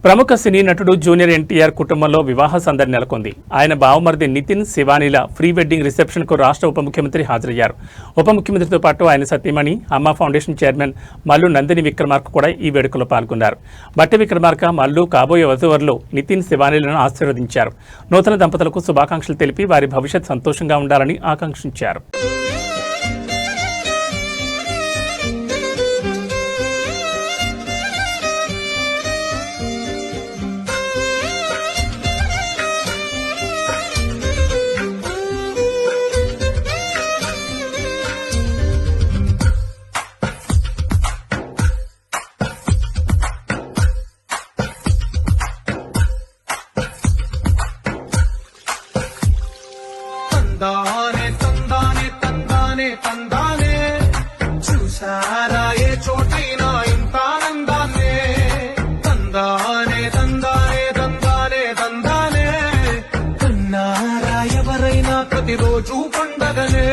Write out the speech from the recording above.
ప్రముఖ సినీ నటుడు జూనియర్ ఎన్టీఆర్ కుటుంబంలో వివాహ సందడి నెలకొంది. ఆయన బావమరిది నితిన్ శివానీల ప్రీ వెడ్డింగ్ రిసెప్షన్ కు రాష్ట్ర ఉప ముఖ్యమంత్రి హాజరయ్యారు. ఉప ముఖ్యమంత్రితో పాటు ఆయన సతీమణి అమ్మ ఫౌండేషన్ చైర్మన్ మల్లు నందిని విక్రమార్క కూడా ఈ వేడుకలో పాల్గొన్నారు. బట్టి విక్రమార్క, మల్లు కాబోయే వధూవరులు నితిన్ శివానీలను ఆశీర్వదించారు. నూతన దంపతులకు శుభాకాంక్షలు తెలిపి వారి భవిష్యత్ సంతోషంగా ఉండాలని ఆకాంక్షించారు. తందానే తందానే తందానే తందానే చూసారా ఏ చోటైనా ఇంత ఆనందాన్నే తందానే తందానే తందానే తందానే కన్నారా ఎవరైనా ప్రతిరోజు పండగనే.